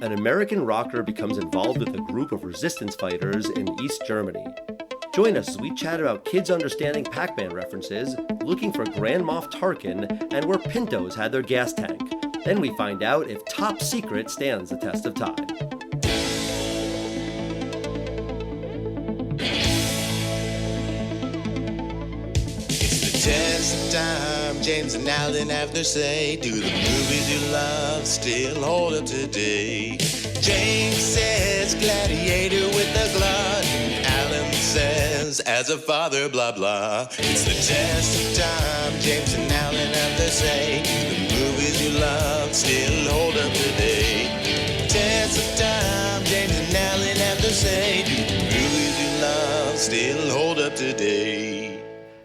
an American rocker becomes involved with a group of resistance fighters in East Germany. Join us as we chat about kids understanding Pac-Man references, looking for Grand Moff Tarkin, and where Pintos had their gas tank. Then we find out if Top Secret stands the test of time. Test of time, James and Alan have their say. Do the movies you love still hold up today? James says gladiator with the glut. Alan says as a father, blah blah. It's the test of time, James and Alan have their say. Do the movies you love still hold up today? Test of time, James and Alan have their say. Do the movies you love still hold up today?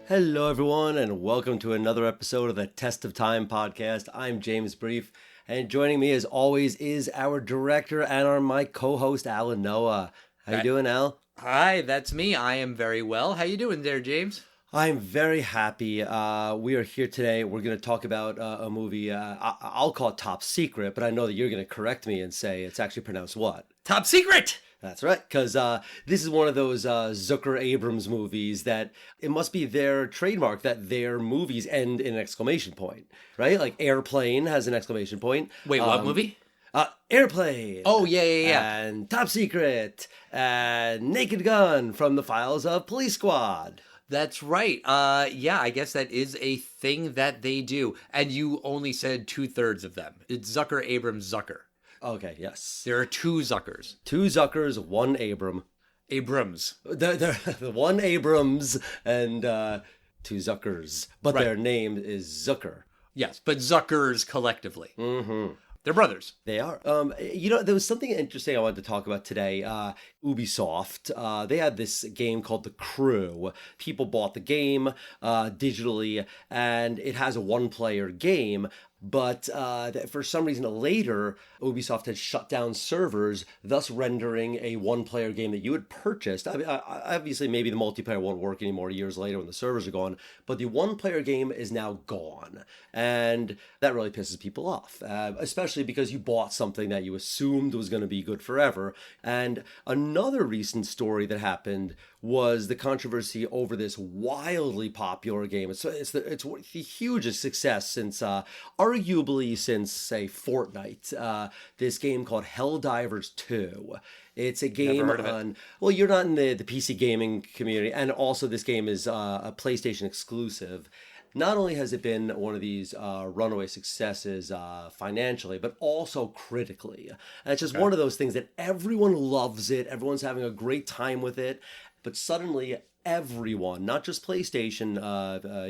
Hello, everyone, and welcome to another episode of the Test of Time podcast. I'm James Brief, and joining me, as always, is our director and my co-host, Alan Noah. How you doing, Al? Hi, that's me. I am very well. How you doing there, James? I'm very happy. We are here today. We're going to talk about a movie. I'll call it Top Secret, but I know that you're going to correct me and say it's actually pronounced what? Top Secret! That's right, because this is one of those Zucker Abrams movies that it must be their trademark that their movies end in an exclamation point, right? Like Airplane has an exclamation point. Wait, what movie? Airplane. Oh, yeah. And Top Secret. And Naked Gun from the files of Police Squad. That's right. Yeah, I guess that is a thing that they do. And you only said 2/3 of them. It's Zucker, Abrams, Zucker. Okay, yes. There are two Zuckers. Two Zuckers, one Abrams. The one Abrams and two Zuckers. But right. Their name is Zucker. Yes, but Zuckers collectively. Mm-hmm. They're brothers. They are. There was something interesting I wanted to talk about today. Ubisoft, they had this game called The Crew. People bought the game digitally, and it has a one-player game. But for some reason later, Ubisoft had shut down servers, thus rendering a one-player game that you had purchased. I mean, obviously, maybe the multiplayer won't work anymore years later when the servers are gone, but the one-player game is now gone. And that really pisses people off, especially because you bought something that you assumed was going to be good forever. And another recent story that happened was the controversy over this wildly popular game. It's the hugest success since, arguably since, say, Fortnite. This game called Helldivers 2. It's a game on, well, you're not in the PC gaming community, and also this game is a PlayStation exclusive. Not only has it been one of these runaway successes financially, but also critically. And it's just one of those things that everyone loves it. Everyone's having a great time with it. But suddenly everyone, not just PlayStation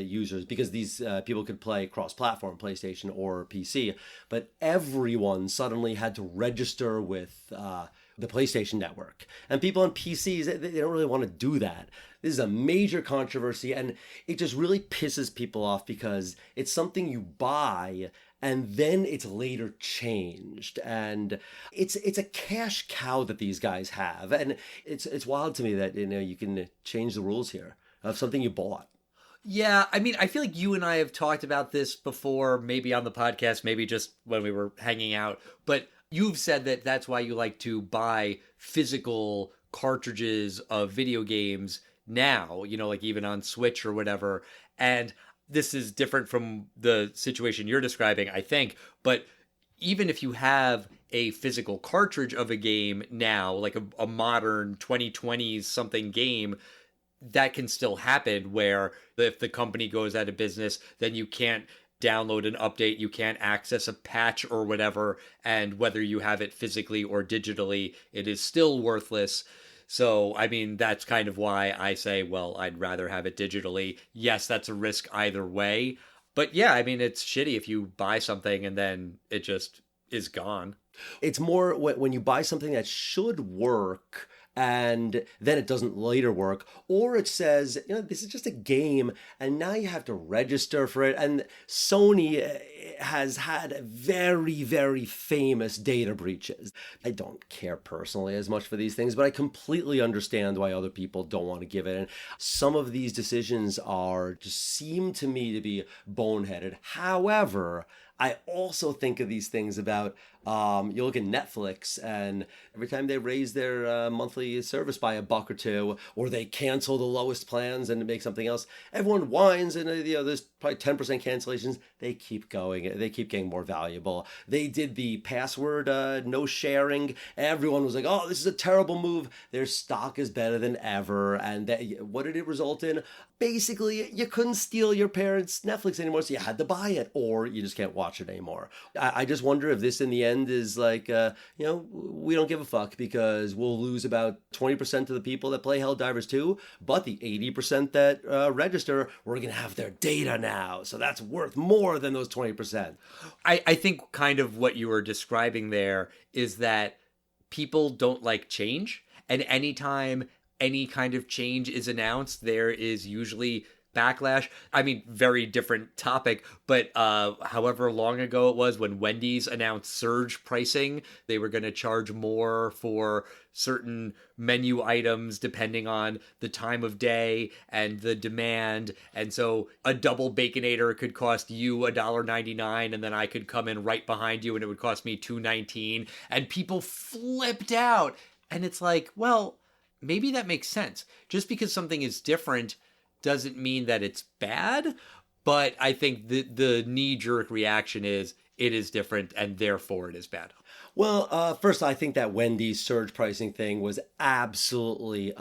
users, because these people could play cross-platform, PlayStation or PC, but everyone suddenly had to register with the PlayStation Network. And people on PCs, they don't really want to do that. This is a major controversy, and it just really pisses people off because it's something you buy and then it's later changed. And it's a cash cow that these guys have. And it's wild to me that, you can change the rules here of something you bought. Yeah, I mean, I feel like you and I have talked about this before, maybe on the podcast, maybe just when we were hanging out. But you've said that that's why you like to buy physical cartridges of video games now, like even on Switch or whatever. And this is different from the situation you're describing, I think. But even if you have a physical cartridge of a game now, like a modern 2020s something game, that can still happen where if the company goes out of business, then you can't download an update, you can't access a patch or whatever, and whether you have it physically or digitally, it is still worthless. So, I mean, that's kind of why I say, well, I'd rather have it digitally. Yes, that's a risk either way. But yeah, I mean, it's shitty if you buy something and then it just is gone. It's more when you buy something that should work and then it doesn't later work, or it says, this is just a game, and now you have to register for it. And Sony has had very, very famous data breaches. I don't care personally as much for these things, but I completely understand why other people don't want to give it. And some of these decisions just seem to me to be boneheaded. However, I also think of these things about You look at Netflix, and every time they raise their monthly service by a buck or two, or they cancel the lowest plans and make something else, everyone whines, and there's probably 10% cancellations. They keep going. They keep getting more valuable. They did the password no sharing. Everyone was like, "Oh, this is a terrible move." Their stock is better than ever, and what did it result in? Basically, you couldn't steal your parents' Netflix anymore, so you had to buy it, or you just can't watch it anymore. I just wonder if this in the end is like, we don't give a fuck because we'll lose about 20% of the people that play Helldivers 2, but the 80% that register, we're going to have their data now. So that's worth more than those 20%. I think kind of what you were describing there is that people don't like change. And anytime any kind of change is announced, there is usually backlash. I mean, very different topic, but however long ago it was when Wendy's announced surge pricing, they were going to charge more for certain menu items depending on the time of day and the demand. And so a double Baconator could cost you $1.99, and then I could come in right behind you and it would cost me $2.19. And people flipped out. And it's like, well, maybe that makes sense. Just because something is different doesn't mean that it's bad, but I think the knee-jerk reaction is it is different and therefore it is bad. Well, first, I think that Wendy's surge pricing thing was absolutely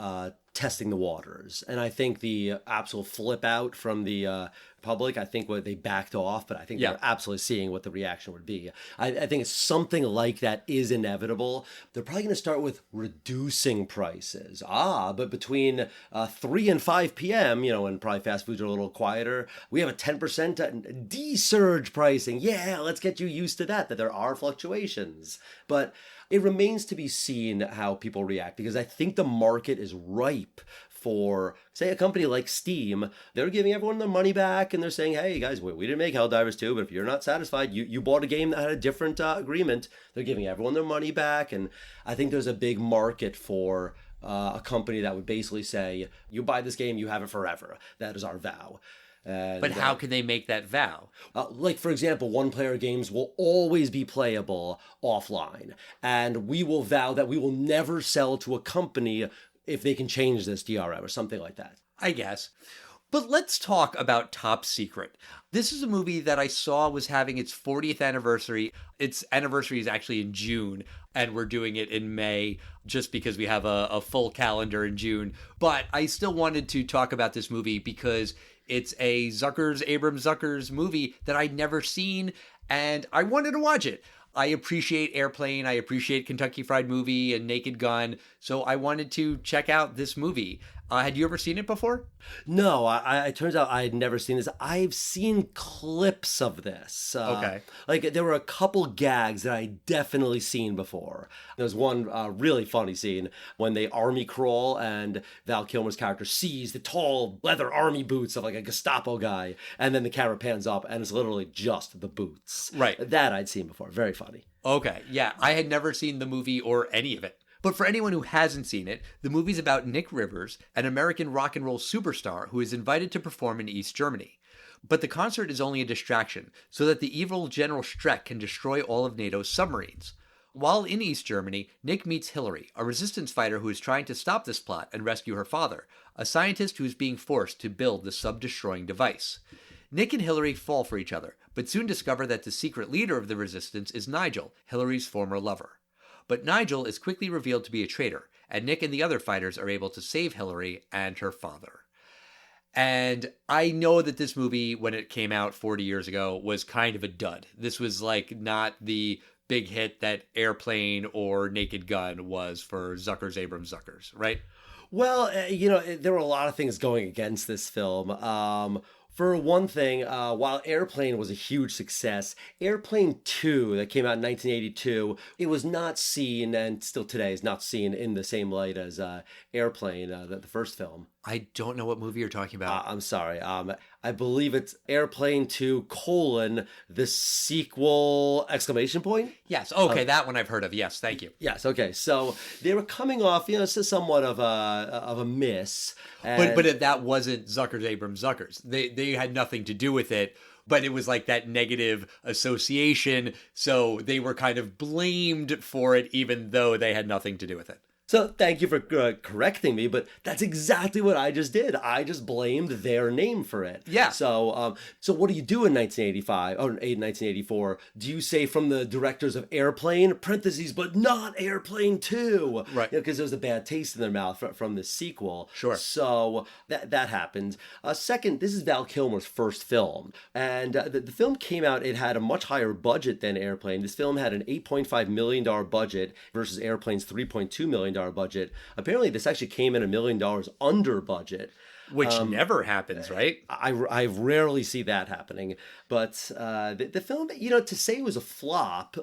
testing the waters. And I think the absolute flip out from the public, I think what they backed off, but I think they're absolutely seeing what the reaction would be. I think it's something like that is inevitable. They're probably going to start with reducing prices. But between 3 and 5 p.m., when probably fast foods are a little quieter, we have a 10% de-surge pricing. Yeah, let's get you used to that there are fluctuations. But it remains to be seen how people react, because I think the market is ripe for, say, a company like Steam. They're giving everyone their money back, and they're saying, hey, guys, we didn't make Helldivers 2, but if you're not satisfied, you bought a game that had a different agreement. They're giving everyone their money back, and I think there's a big market for a company that would basically say, you buy this game, you have it forever. That is our vow. But how can they make that vow? Like, for example, one-player games will always be playable offline. And we will vow that we will never sell to a company if they can change this DRM or something like that. I guess. But let's talk about Top Secret. This is a movie that I saw was having its 40th anniversary. Its anniversary is actually in June, and we're doing it in May just because we have a full calendar in June. But I still wanted to talk about this movie because it's a Abrams Zuckers movie that I'd never seen, and I wanted to watch it. I appreciate Airplane, I appreciate Kentucky Fried Movie and Naked Gun, so I wanted to check out this movie. Had you ever seen it before? No, it turns out I had never seen this. I've seen clips of this. Okay. Like, there were a couple gags that I definitely seen before. There's one really funny scene when they army crawl and Val Kilmer's character sees the tall leather army boots of like a Gestapo guy, and then the camera pans up and it's literally just the boots. Right. That I'd seen before. Very funny. Okay, yeah. I had never seen the movie or any of it. But for anyone who hasn't seen it, the movie's about Nick Rivers, an American rock and roll superstar who is invited to perform in East Germany. But the concert is only a distraction, so that the evil General Streck can destroy all of NATO's submarines. While in East Germany, Nick meets Hillary, a resistance fighter who is trying to stop this plot and rescue her father, a scientist who is being forced to build the sub-destroying device. Nick and Hillary fall for each other, but soon discover that the secret leader of the resistance is Nigel, Hillary's former lover. But Nigel is quickly revealed to be a traitor, and Nick and the other fighters are able to save Hillary and her father. And I know that this movie, when it came out 40 years ago, was kind of a dud. This was like not the big hit that Airplane or Naked Gun was for Abrams Zuckers, right? Well, there were a lot of things going against this film. For one thing, while Airplane was a huge success, Airplane 2 that came out in 1982, it was not seen, and still today is not seen in the same light as Airplane, the first film. I don't know what movie you're talking about. I'm sorry. I believe it's Airplane 2, the sequel, exclamation point? Yes. Okay, that one I've heard of. Yes, thank you. Yes, okay. So they were coming off, somewhat of a miss. But that wasn't Abrams Zuckers. They had nothing to do with it. but it was like that negative association. So they were kind of blamed for it, even though they had nothing to do with it. So thank you for correcting me, but that's exactly what I just did. I just blamed their name for it. Yeah. So what do you do in 1985 or in 1984? Do you say from the directors of Airplane (parentheses) but not Airplane 2? Right. Because there was a bad taste in their mouth from the sequel. Sure. So that happened. Second, this is Val Kilmer's first film, and the film came out. It had a much higher budget than Airplane. This film had an $8.5 million budget versus Airplane's $3.2 million budget. Apparently, this actually came in $1 million under budget. Which never happens, right? I rarely see that happening. But the film, to say it was a flop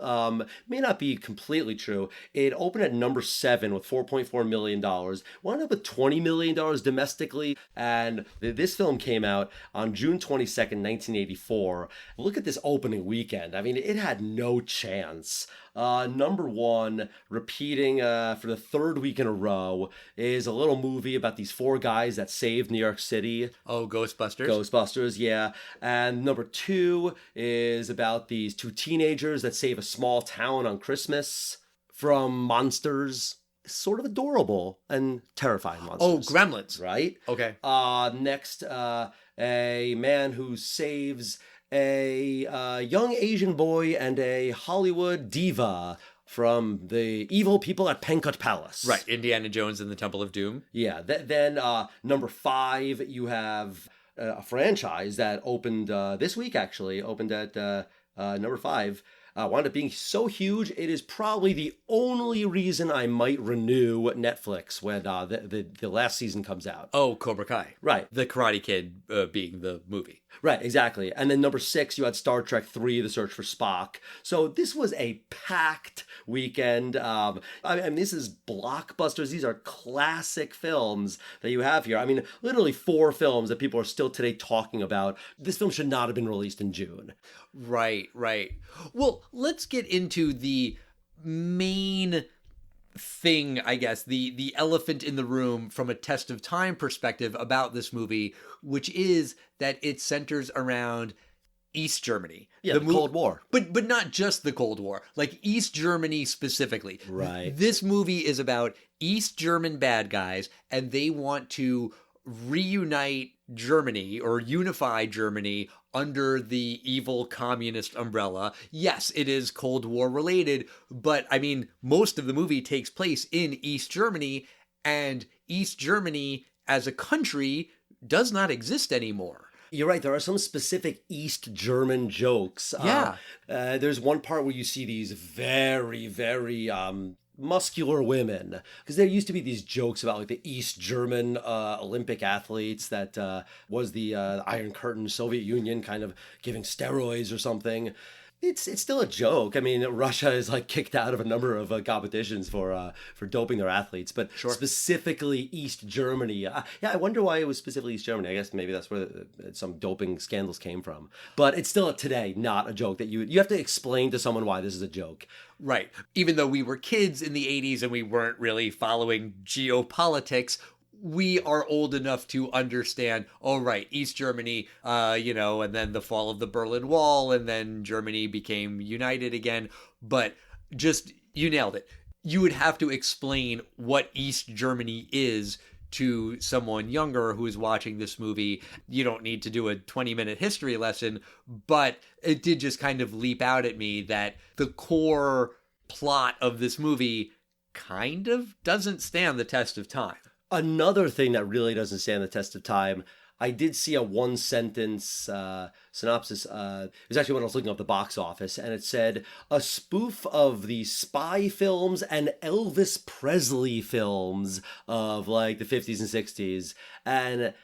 may not be completely true. It opened at number 7 with $4.4 million, wound up with $20 million domestically, and this film came out on June 22nd, 1984. Look at this opening weekend. I mean, it had no chance. Number 1, repeating for the third week in a row, is a little movie about these 4 guys that saved New York City. Oh, Ghostbusters? Ghostbusters, yeah. And number 2 is about these 2 teenagers that save a small town on Christmas from monsters. Sort of adorable and terrifying monsters. Oh, Gremlins. Right? Okay. Next, a man who saves a young Asian boy and a Hollywood diva from the evil people at Pankot Palace. Right, Indiana Jones and the Temple of Doom. Yeah, then number 5, you have a franchise that opened this week, actually, opened at number 5. Wound up being so huge, it is probably the only reason I might renew Netflix when the last season comes out. Oh, Cobra Kai. Right. The Karate Kid being the movie. Right, exactly. And then number 6, you had Star Trek 3, The Search for Spock. So this was a packed weekend. I mean, this is blockbusters. These are classic films that you have here. I mean, literally 4 films that people are still today talking about. This film should not have been released in June. Right. Well, let's get into the main thing, I guess, the elephant in the room from a test of time perspective about this movie, which is that it centers around East Germany. Yeah, the Cold War. But not just the Cold War, like East Germany specifically. Right. This movie is about East German bad guys, and they want to reunite Germany or unify Germany under the evil communist umbrella. Yes, it is Cold War related, but I mean, most of the movie takes place in East Germany, and East Germany as a country does not exist anymore. You're right. There are some specific East German jokes. Yeah. There's one part where you see these very, very muscular women, because there used to be these jokes about like the East German Olympic athletes that was the Iron Curtain Soviet Union kind of giving steroids or something. It's still a joke. I mean, Russia is like kicked out of a number of competitions for doping their athletes, but Sure. Specifically East Germany. Yeah, I wonder why it was specifically East Germany. I guess maybe that's where some doping scandals came from. But it's still today not a joke that you have to explain to someone why this is a joke. Right. Even though we were kids in the 80s and we weren't really following geopolitics, we are old enough to understand, oh, right, East Germany, and then the fall of the Berlin Wall, and then Germany became united again. But just, you nailed it. You would have to explain what East Germany is to someone younger who's watching this movie. You don't need to do a 20-minute history lesson, but it did just kind of leap out at me that the core plot of this movie kind of doesn't stand the test of time. Another thing that really doesn't stand the test of time, I did see a one-sentence synopsis. It was actually when I was looking up the box office, and it said, a spoof of the spy films and Elvis Presley films of like the 50s and 60s. And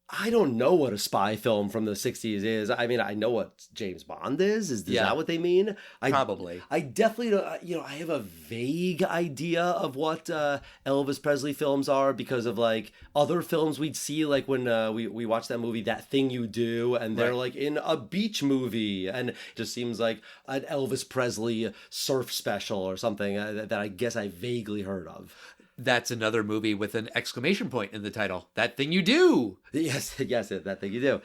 I don't know what a spy film from the 60s is. I mean, I know what James Bond is. Is that what they mean? Probably. I definitely don't, I have a vague idea of what Elvis Presley films are because of like other films we'd see, like when we watched that movie, That Thing You Do, and they're like in a beach movie, and it just seems like an Elvis Presley surf special or something that I guess I vaguely heard of. That's another movie with an exclamation point in the title. That Thing You Do. Yes, That Thing You Do.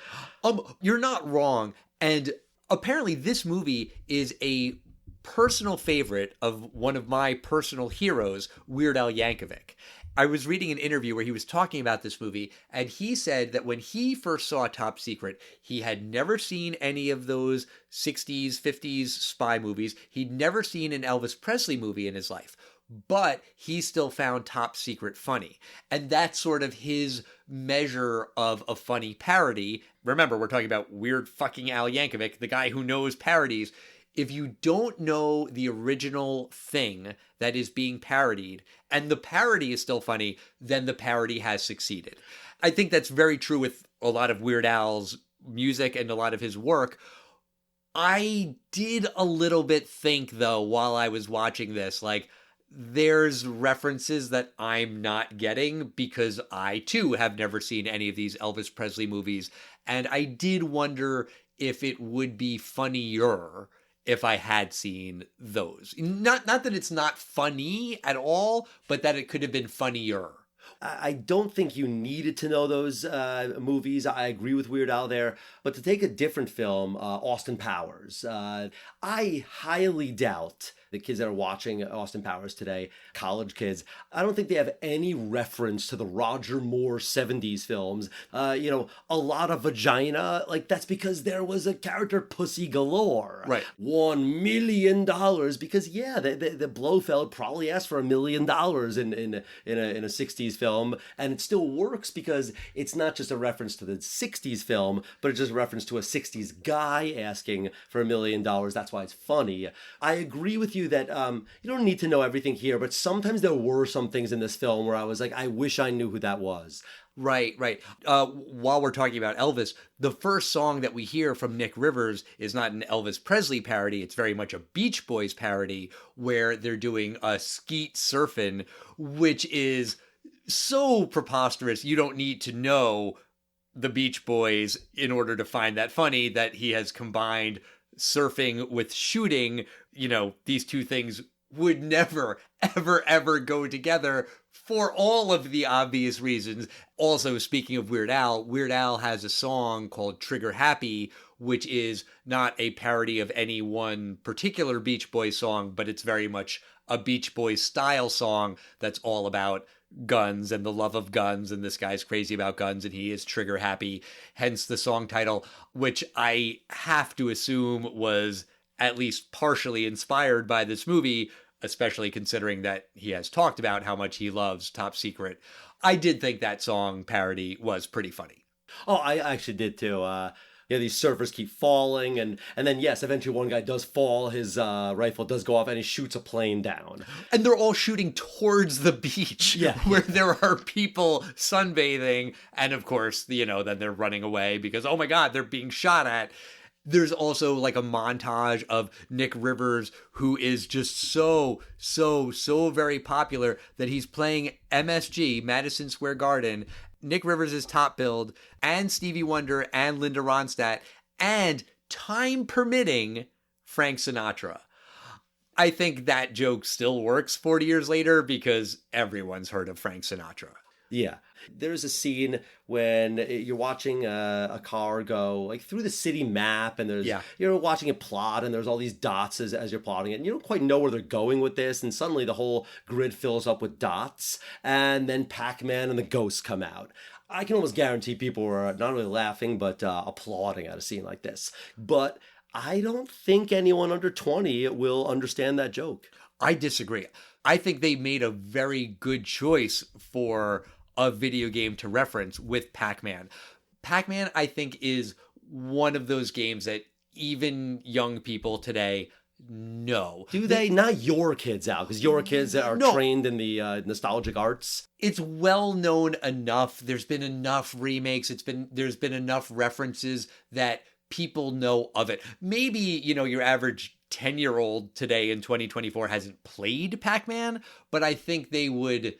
You're not wrong. And apparently this movie is a personal favorite of one of my personal heroes, Weird Al Yankovic. I was reading an interview where he was talking about this movie, and he said that when he first saw Top Secret, he had never seen any of those 60s, 50s spy movies. He'd never seen an Elvis Presley movie in his life, but he still found Top Secret funny. And that's sort of his measure of a funny parody. Remember, we're talking about Weird fucking Al Yankovic, the guy who knows parodies. If you don't know the original thing that is being parodied, and the parody is still funny, then the parody has succeeded. I think that's very true with a lot of Weird Al's music and a lot of his work. I did a little bit think, though, while I was watching this, like, there's references that I'm not getting because I, too, have never seen any of these Elvis Presley movies. And I did wonder if it would be funnier if I had seen those. Not that it's not funny at all, but that it could have been funnier. I don't think you needed to know those movies. I agree with Weird Al there. But to take a different film, Austin Powers, I highly doubt the kids that are watching Austin Powers today, college kids, I don't think they have any reference to the Roger Moore 70s films. A lot of vagina, like that's because there was a character Pussy Galore. Right. $1 million because, yeah, the Blofeld probably asked for $1 million in a 60s film, and it still works because it's not just a reference to the 60s film, but it's just a reference to a 60s guy asking for $1 million. That's why it's funny. I agree with you that you don't need to know everything here, but sometimes there were some things in this film where I was like, I wish I knew who that was. Right. While we're talking about Elvis, the first song that we hear from Nick Rivers is not an Elvis Presley parody. It's very much a Beach Boys parody where they're doing a skeet surfing, which is so preposterous. You don't need to know the Beach Boys in order to find that funny, that he has combined surfing with shooting. These two things would never, ever, ever go together for all of the obvious reasons. Also, speaking of Weird Al has a song called Trigger Happy, which is not a parody of any one particular Beach Boys song, but it's very much a Beach Boys style song that's all about guns and the love of guns, and this guy's crazy about guns and he is trigger happy, hence the song title, which I have to assume was at least partially inspired by this movie, especially considering that he has talked about how much he loves Top Secret. I did think that song parody was pretty funny. Oh, I actually did too. These surfers keep falling, and then, yes, eventually one guy does fall, his rifle does go off, and he shoots a plane down. And they're all shooting towards the beach, where there are people sunbathing, and of course, then they're running away because, oh my God, they're being shot at. There's also like a montage of Nick Rivers, who is just so very popular that he's playing MSG, Madison Square Garden. Nick Rivers is top billed, and Stevie Wonder and Linda Ronstadt, and time permitting, Frank Sinatra. I think that joke still works 40 years later because everyone's heard of Frank Sinatra. Yeah. There's a scene when you're watching a car go like through the city map, and you're watching it plot, and there's all these dots as you're plotting it, and you don't quite know where they're going with this, and suddenly the whole grid fills up with dots, and then Pac-Man and the ghosts come out. I can almost guarantee people were not only laughing, but applauding at a scene like this. But I don't think anyone under 20 will understand that joke. I disagree. I think they made a very good choice for a video game to reference with Pac-Man. Pac-Man, I think, is one of those games that even young people today know. Do they? Not your kids, Al, because your kids are trained in the nostalgic arts. It's well known enough. There's been enough remakes. There's been enough references that people know of it. Maybe, your average 10-year-old today in 2024 hasn't played Pac-Man, but I think they would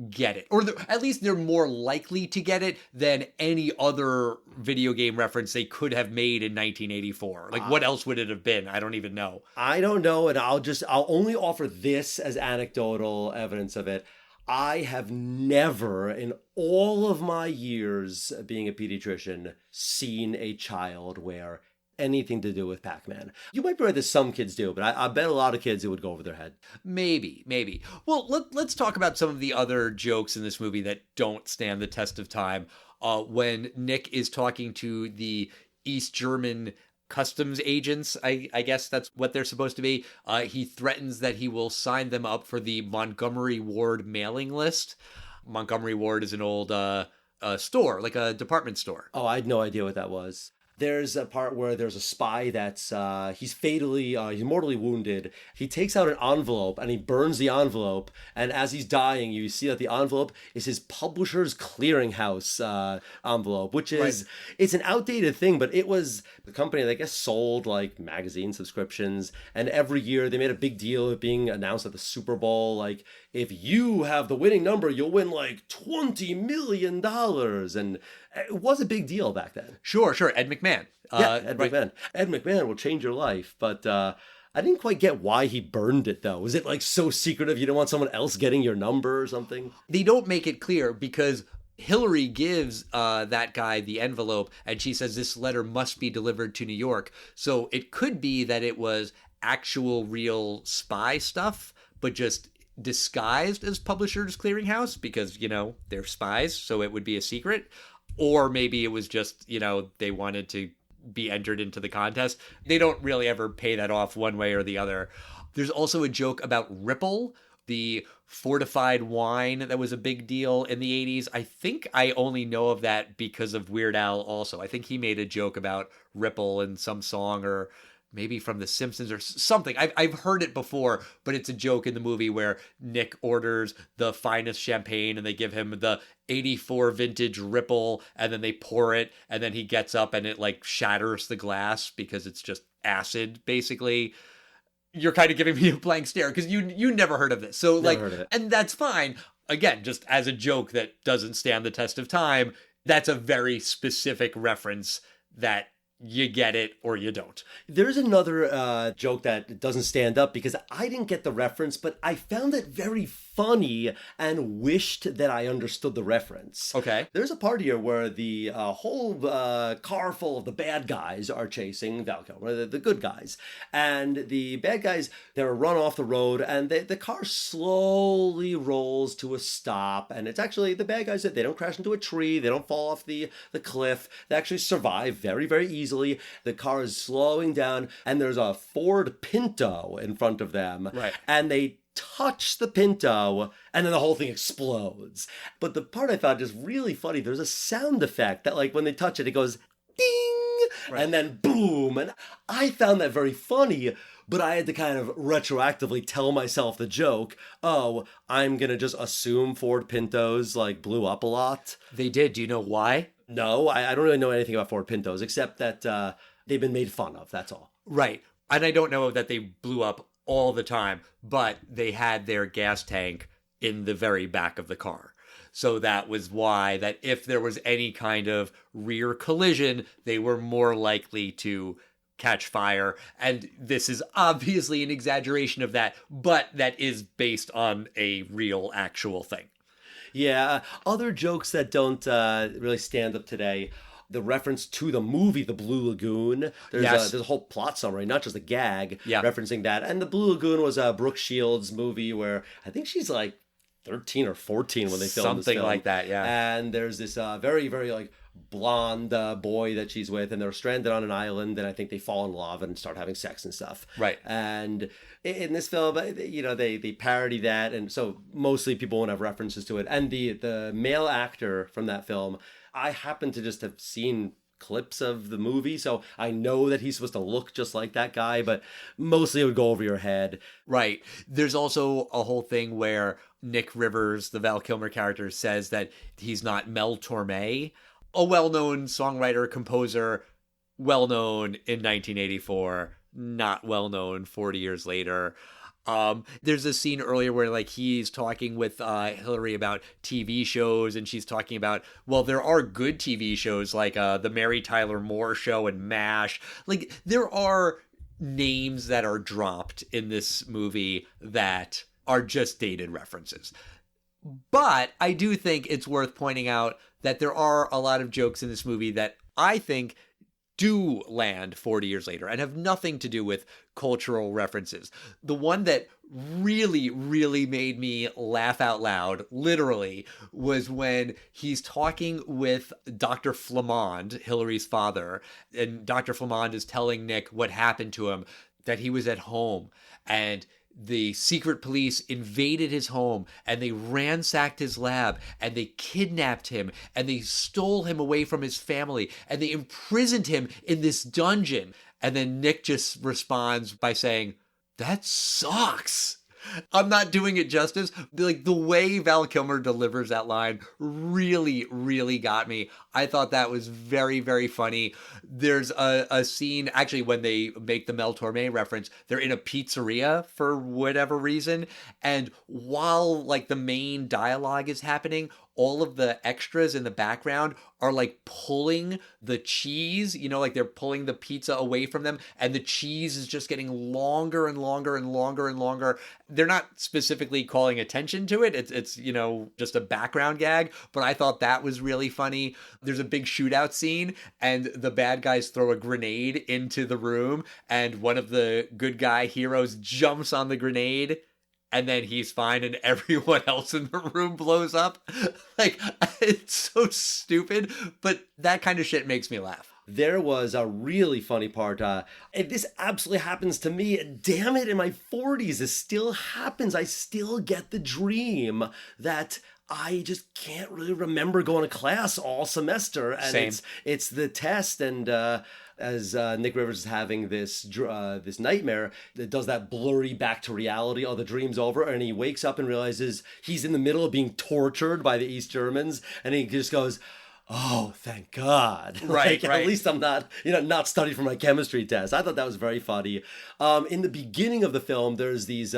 get it, or at least they're more likely to get it than any other video game reference they could have made in 1984. Like, what else would it have been? I don't even know. I don't know, and I'll only offer this as anecdotal evidence of it. I have never, in all of my years being a pediatrician, seen a child wear anything to do with Pac-Man. You might be right that some kids do, but I bet a lot of kids it would go over their head. Maybe. Well, let's talk about some of the other jokes in this movie that don't stand the test of time. When Nick is talking to the East German customs agents, I guess that's what they're supposed to be, he threatens that he will sign them up for the Montgomery Ward mailing list. Montgomery Ward is an old store, like a department store. Oh, I had no idea what that was. There's a part where there's a spy that's, he's mortally wounded. He takes out an envelope and he burns the envelope. And as he's dying, you see that the envelope is his publisher's clearinghouse envelope, which is, It's an outdated thing, but it was the company that I guess sold like magazine subscriptions. And every year they made a big deal of being announced at the Super Bowl. Like, if you have the winning number, you'll win like $20 million. And it was a big deal back then. Sure. Ed McMahon. Ed McMahon. Ed McMahon will change your life. But I didn't quite get why he burned it, though. Was it like so secretive you didn't want someone else getting your number or something? They don't make it clear because Hillary gives that guy the envelope and she says this letter must be delivered to New York. So it could be that it was actual real spy stuff, but just disguised as Publishers Clearinghouse because, they're spies, so it would be a secret. Or maybe it was just, they wanted to be entered into the contest. They don't really ever pay that off one way or the other. There's also a joke about Ripple, the fortified wine that was a big deal in the 80s. I think I only know of that because of Weird Al also. I think he made a joke about Ripple in some song or maybe from The Simpsons or something. I've heard it before, but it's a joke in the movie where Nick orders the finest champagne and they give him the 84 vintage Ripple and then they pour it and then he gets up and it like shatters the glass because it's just acid, basically. You're kind of giving me a blank stare because you never heard of this. So never heard of it. And that's fine. Again, just as a joke that doesn't stand the test of time, that's a very specific reference that you get it or you don't. There's another joke that doesn't stand up because I didn't get the reference, but I found it very funny and wished that I understood the reference. Okay. There's a part here where the whole car full of the bad guys are chasing Val Kilmer, the good guys. And the bad guys, they're run off the road and the car slowly rolls to a stop. And it's actually the bad guys that they don't crash into a tree. They don't fall off the cliff. They actually survive very, very easily. The car is slowing down and there's a Ford Pinto in front of them. Right. And they touch the Pinto and then the whole thing explodes. But the part I found just really funny, there's a sound effect that like when they touch it, it goes ding, right. And then boom. And I found that very funny, but I had to kind of retroactively tell myself the joke. Oh, I'm going to just assume Ford Pintos like blew up a lot. They did. Do you know why? No, I don't really know anything about Ford Pintos except that they've been made fun of. That's all. Right. And I don't know that they blew up all the time, but they had their gas tank in the very back of the car. So that was why that if there was any kind of rear collision, they were more likely to catch fire. And this is obviously an exaggeration of that, but that is based on a real actual thing. Yeah, other jokes that don't really stand up today. The reference to the movie, The Blue Lagoon. There's a whole plot summary, not just a gag, referencing that. And The Blue Lagoon was a Brooke Shields movie where I think she's like 13 or 14 when they filmed this film. Something like that, yeah. And there's this very, very like blonde boy that she's with, and they're stranded on an island, and I think they fall in love and start having sex and stuff. Right. And in this film, they parody that, and so mostly people won't have references to it. And the male actor from that film, I happen to just have seen clips of the movie, so I know that he's supposed to look just like that guy, but mostly it would go over your head. Right. There's also a whole thing where Nick Rivers, the Val Kilmer character, says that he's not Mel Torme, a well-known songwriter, composer, well-known in 1984, not well-known 40 years later. There's a scene earlier where like he's talking with Hillary about TV shows, and she's talking about, well, there are good TV shows like the Mary Tyler Moore Show and MASH. Like there are names that are dropped in this movie that are just dated references. But I do think it's worth pointing out that there are a lot of jokes in this movie that I think do land 40 years later and have nothing to do with cultural references. The one that really, really made me laugh out loud, literally, was when he's talking with Dr. Flamond, Hillary's father, and Dr. Flamond is telling Nick what happened to him, that he was at home and the secret police invaded his home and they ransacked his lab and they kidnapped him and they stole him away from his family and they imprisoned him in this dungeon. And then Nick just responds by saying, "That sucks." I'm not doing it justice. Like, the way Val Kilmer delivers that line really, really got me. I thought that was very, very funny. There's a scene, actually, when they make the Mel Torme reference, they're in a pizzeria for whatever reason. And while, like, the main dialogue is happening, all of the extras in the background are like pulling the cheese, you know, like they're pulling the pizza away from them, and the cheese is just getting longer and longer and longer and longer. They're not specifically calling attention to it. It's you know, just a background gag, but I thought that was really funny. There's a big shootout scene and the bad guys throw a grenade into the room and one of the good guy heroes jumps on the grenade and then he's fine and everyone else in the room blows up. Like, it's so stupid, but that kind of shit makes me laugh. There was a really funny part. And this absolutely happens to me. Damn it, in my 40s, this still happens. I still get the dream that I just can't really remember going to class all semester. And Same. It's the test. And as Nick Rivers is having this nightmare that does that blurry back to reality, oh, the dream's over, and he wakes up and realizes he's in the middle of being tortured by the East Germans, and he just goes, "Oh, thank God." Right, right. At least I'm not studying for my chemistry test. I thought that was very funny. In the beginning of the film, there's these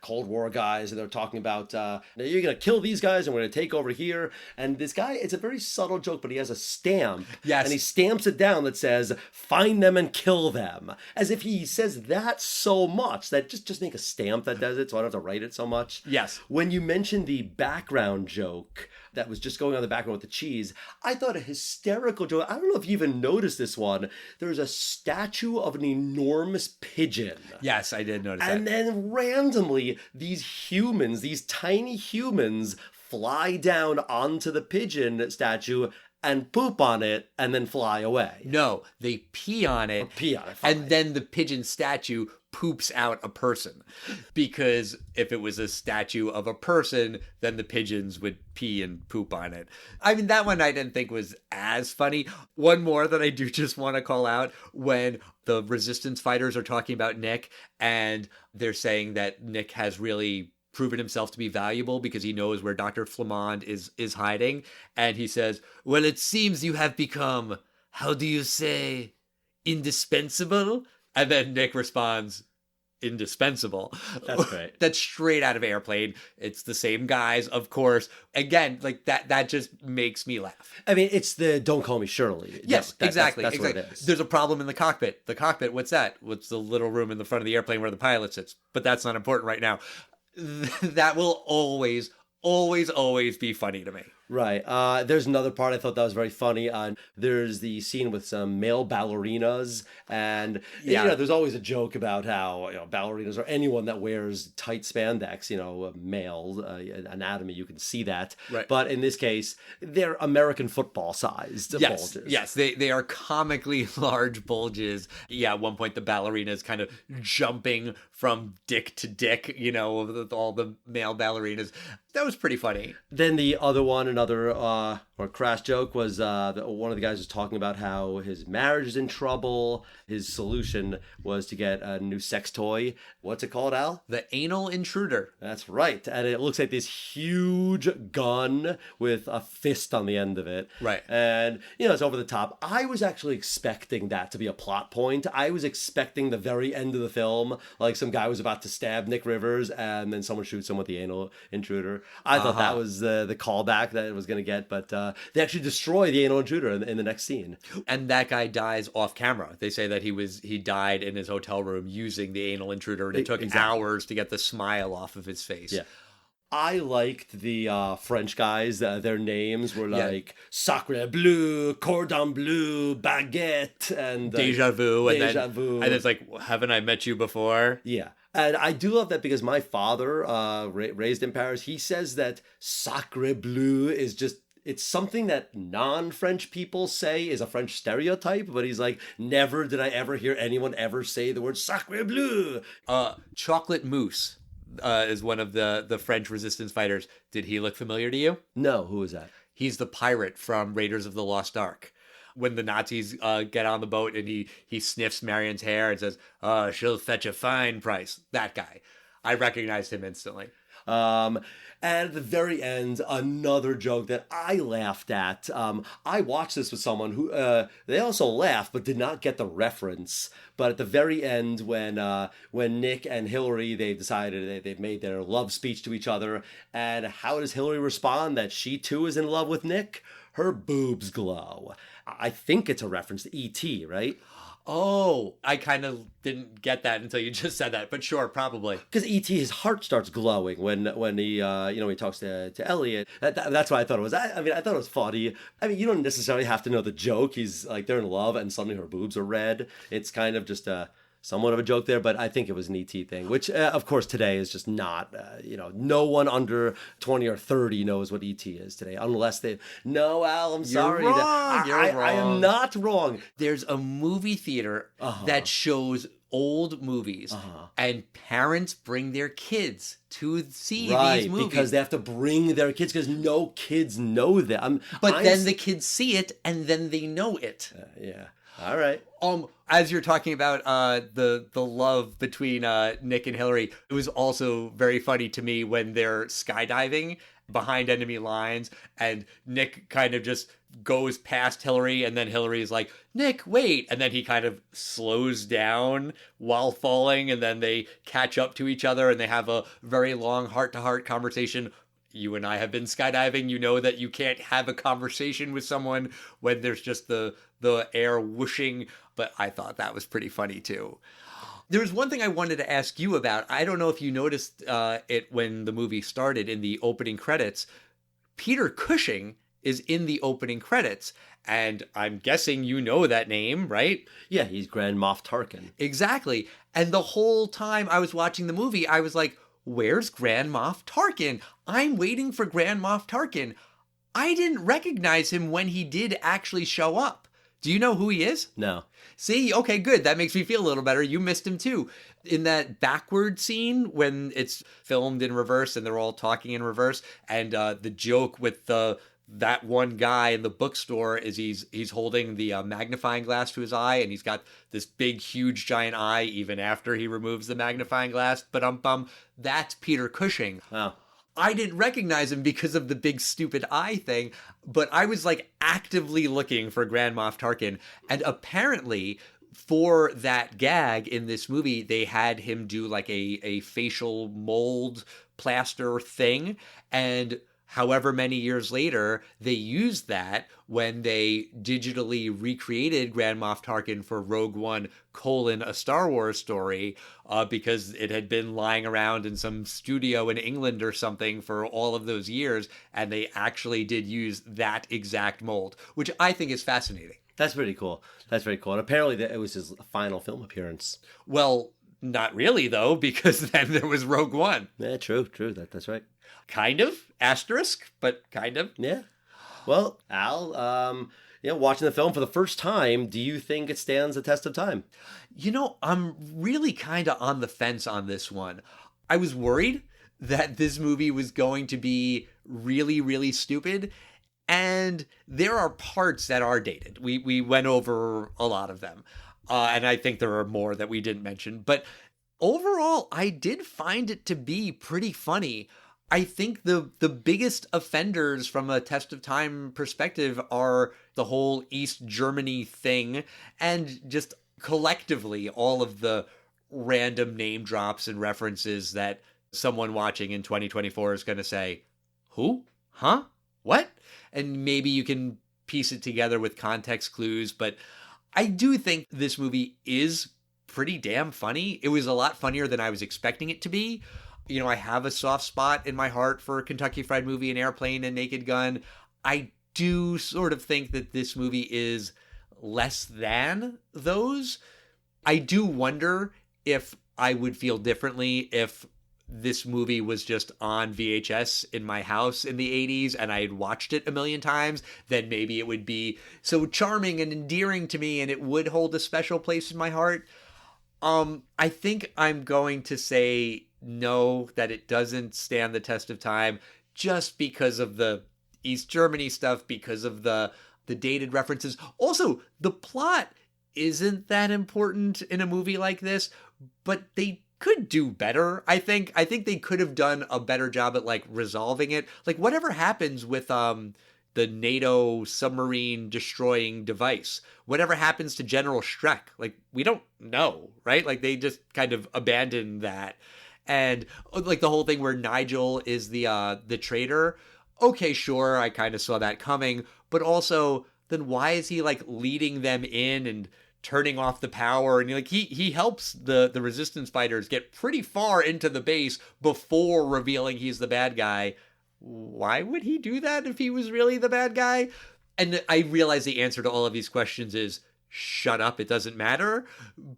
Cold War guys, and they're talking about, you're going to kill these guys, and we're going to take over here. And this guy, it's a very subtle joke, but he has a stamp. Yes. And he stamps it down that says, "Find them and kill them." As if he says that so much that just make a stamp that does it, so I don't have to write it so much. Yes. When you mentioned the background joke that was just going on in the background with the cheese, I thought a hysterical joke. I don't know if you even noticed this one. There's a statue of an enormous pigeon. Yes, I did notice And that. then randomly, these tiny humans, fly down onto the pigeon statue and poop on it and then fly away. No, they pee on it. Pee on it, fine. And then the pigeon statue poops out a person. Because if it was a statue of a person, then the pigeons would pee and poop on it. I mean, that one I didn't think was as funny. One more that I do just want to call out, when the resistance fighters are talking about Nick and they're saying that Nick has really proven himself to be valuable because he knows where Dr. Flamond is hiding. And he says, "Well, it seems you have become, how do you say, indispensable?" And then Nick responds, "Indispensable." That's great. That's straight out of Airplane. It's the same guys, of course. Again, like that just makes me laugh. I mean, it's the "Don't Call Me Shirley." Yes, exactly. That's exactly. what it is. There's a problem in the cockpit. The cockpit, what's that? What's the little room in the front of the airplane where the pilot sits? But that's not important right now. That will always, always, always be funny to me. Right. There's another part I thought that was very funny. There's the scene with some male ballerinas, and Yeah. you know, there's always a joke about how, you know, ballerinas or anyone that wears tight spandex, you know, male anatomy, you can see that. Right. But in this case, they're American football sized Yes, bulges. yes, they are comically large bulges. Yeah, at one point the ballerina is kind of jumping from dick to dick, you know, with all the male ballerinas. That was pretty funny. Then the other one, another or crass joke was one of the guys was talking about how his marriage is in trouble. His solution was to get a new sex toy. What's it called, Al? The anal intruder. That's right. And it looks like this huge gun with a fist on the end of it. Right. And, you know, it's over the top. I was actually expecting that to be a plot point. I was expecting the very end of the film, like some guy was about to stab Nick Rivers and then someone shoots him with the anal intruder. I thought that was the callback that it was going to get, but they actually destroy the anal intruder in the next scene. And that guy dies off camera. They say that he died in his hotel room using the anal intruder, and it took Exactly. hours to get the smile off of his face. Yeah. I liked the French guys. Their names were like Sacre Bleu, Cordon Bleu, Baguette, and Deja Vu. Deja Vu. And it's like, haven't I met you before? Yeah. And I do love that because my father, raised in Paris, he says that Sacre Bleu is just, it's something that non-French people say is a French stereotype, but he's like, never did I ever hear anyone ever say the word Sacre Bleu. Chocolate Mousse is one of the French resistance fighters. Did he look familiar to you? No, who is that? He's the pirate from Raiders of the Lost Ark. When the Nazis get on the boat and he sniffs Marion's hair and says, she'll fetch a fine price. That guy. I recognized him instantly. And at the very end, another joke that I laughed at. I watched this with someone who, they also laughed but did not get the reference. But at the very end, when Nick and Hillary, they decided they've made their love speech to each other. And how does Hillary respond that she too is in love with Nick? Her boobs glow. I think it's a reference to E.T., right? Oh, I kind of didn't get that until you just said that, but sure, probably. Because E.T., his heart starts glowing when he he talks to Elliot. That's why I thought it was. I thought it was funny. I mean, you don't necessarily have to know the joke. He's like, they're in love and suddenly her boobs are red. It's kind of just somewhat of a joke there, but I think it was an E.T. thing, which, of course, today is just not, no one under 20 or 30 knows what E.T. is today, unless they, no, Al, I'm sorry. You're wrong. You're wrong. I am not wrong. There's a movie theater that shows old movies, and parents bring their kids to see these movies. Because they have to bring their kids, because no kids know them. Then the kids see it, and then they know it. Yeah. All right. As you're talking about the love between Nick and Hillary, it was also very funny to me when they're skydiving behind enemy lines and Nick kind of just goes past Hillary and then Hillary is like, Nick, wait. And then he kind of slows down while falling and then they catch up to each other and they have a very long heart-to-heart conversation. You and I have been skydiving. You know that you can't have a conversation with someone when there's just the air whooshing. But I thought that was pretty funny too. There was one thing I wanted to ask you about. I don't know if you noticed it when the movie started in the opening credits. Peter Cushing is in the opening credits. And I'm guessing you know that name, right? Yeah, he's Grand Moff Tarkin. Exactly. And the whole time I was watching the movie, I was like, where's Grand Moff Tarkin? I'm waiting for Grand Moff Tarkin. I didn't recognize him when he did actually show up. Do you know who he is? No. See? Okay, good. That makes me feel a little better. You missed him too. In that backward scene when it's filmed in reverse and they're all talking in reverse, and the joke with that one guy in the bookstore is he's holding the magnifying glass to his eye and he's got this big, huge, giant eye even after he removes the magnifying glass. But that's Peter Cushing. Wow. I didn't recognize him because of the big stupid eye thing, but I was like actively looking for Grand Moff Tarkin. And apparently for that gag in this movie, they had him do like a facial mold plaster thing. And however many years later, they used that when they digitally recreated Grand Moff Tarkin for Rogue One: A Star Wars Story, because it had been lying around in some studio in England or something for all of those years, and they actually did use that exact mold, which I think is fascinating. That's pretty cool. That's very cool. And apparently it was his final film appearance. Well, not really, though, because then there was Rogue One. Yeah, true. That's right. Kind of, asterisk, but kind of. Yeah. Well, Al, watching the film for the first time, do you think it stands the test of time? You know, I'm really kind of on the fence on this one. I was worried that this movie was going to be really, really stupid. And there are parts that are dated. We went over a lot of them. And I think there are more that we didn't mention. But overall, I did find it to be pretty funny. I think the biggest offenders from a test of time perspective are the whole East Germany thing and just collectively all of the random name drops and references that someone watching in 2024 is going to say, who? Huh? What? And maybe you can piece it together with context clues, but I do think this movie is pretty damn funny. It was a lot funnier than I was expecting it to be. You know, I have a soft spot in my heart for Kentucky Fried Movie and Airplane and Naked Gun. I do sort of think that this movie is less than those. I do wonder if I would feel differently if this movie was just on VHS in my house in the 80s and I had watched it a million times. Then maybe it would be so charming and endearing to me and it would hold a special place in my heart. I think I'm going to say no, that it doesn't stand the test of time just because of the East Germany stuff, because of the dated references. Also, the plot isn't that important in a movie like this, but they could do better. I think they could have done a better job at like resolving it. Like whatever happens with the NATO submarine destroying device, whatever happens to General Streck, like we don't know, right? Like they just kind of abandoned that. And like the whole thing where Nigel is the traitor. Okay, sure, I kind of saw that coming, but also then why is he like leading them in and turning off the power? And like he helps the resistance fighters get pretty far into the base before revealing he's the bad guy. Why would he do that if he was really the bad guy? And I realize the answer to all of these questions is shut up, it doesn't matter.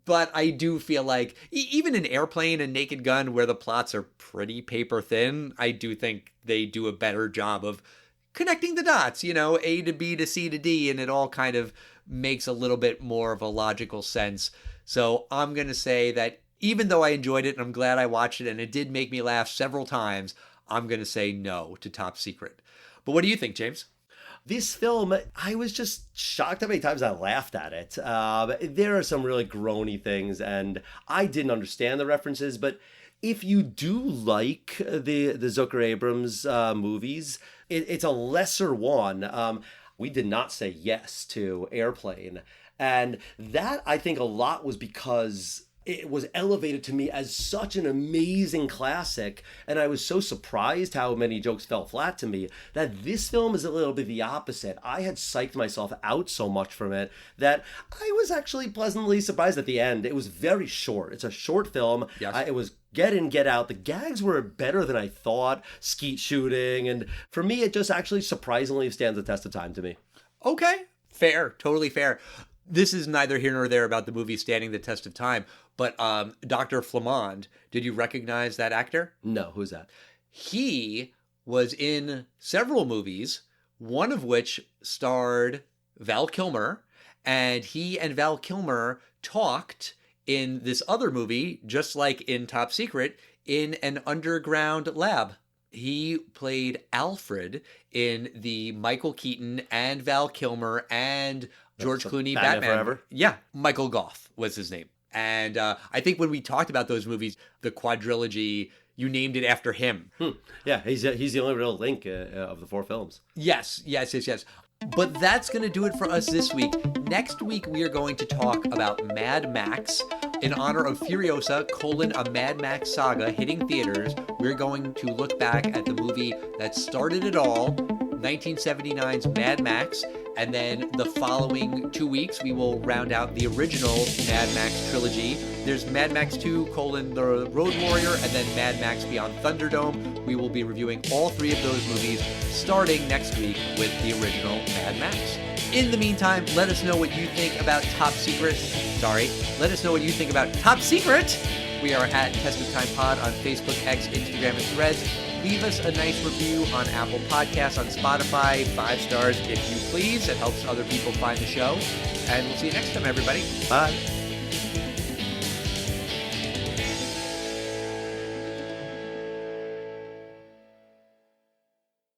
But I do feel like even in Airplane and Naked Gun, where the plots are pretty paper thin, I do think they do a better job of connecting the dots, you know, A to B to C to D, and it all kind of makes a little bit more of a logical sense. So I'm going to say that even though I enjoyed it and I'm glad I watched it and it did make me laugh several times, I'm going to say no to Top Secret. But what do you think, James? This film, I was just shocked how many times I laughed at it. There are some really groany things, and I didn't understand the references, but if you do like the Zucker Abrams movies, it's a lesser one. We did not say yes to Airplane, and that, I think, a lot was because it was elevated to me as such an amazing classic, and I was so surprised how many jokes fell flat to me that this film is a little bit the opposite. I had psyched myself out so much from it that I was actually pleasantly surprised at the end. It was very short. It's a short film. Yes. It was get in, get out. The gags were better than I thought, skeet shooting, and for me, it just actually surprisingly stands the test of time to me. Okay, fair, totally fair. This is neither here nor there about the movie standing the test of time, but Dr. Flamond, did you recognize that actor? No, who's that? He was in several movies, one of which starred Val Kilmer, and he and Val Kilmer talked in this other movie, just like in Top Secret, in an underground lab. He played Alfred in the Michael Keaton and Val Kilmer and George Clooney Batman Forever? Yeah, Michael Goff was his name. And I think when we talked about those movies, the quadrilogy, you named it after him. Yeah, he's the only real link of the four films. Yes. But that's going to do it for us this week. Next week, we are going to talk about Mad Max. In honor of Furiosa, a Mad Max saga hitting theaters, we're going to look back at the movie that started it all, 1979's Mad Max, and then the following 2 weeks, we will round out the original Mad Max trilogy. There's Mad Max 2, The Road Warrior, and then Mad Max Beyond Thunderdome. We will be reviewing all three of those movies starting next week with the original Mad Max. In the meantime, let us know what you think about Top Secret. Let us know what you think about Top Secret. We are at Test of Time Pod on Facebook, X, Instagram, and Threads. Leave us a nice review on Apple Podcasts, on Spotify, 5 stars if you please. It helps other people find the show. And we'll see you next time, everybody. Bye.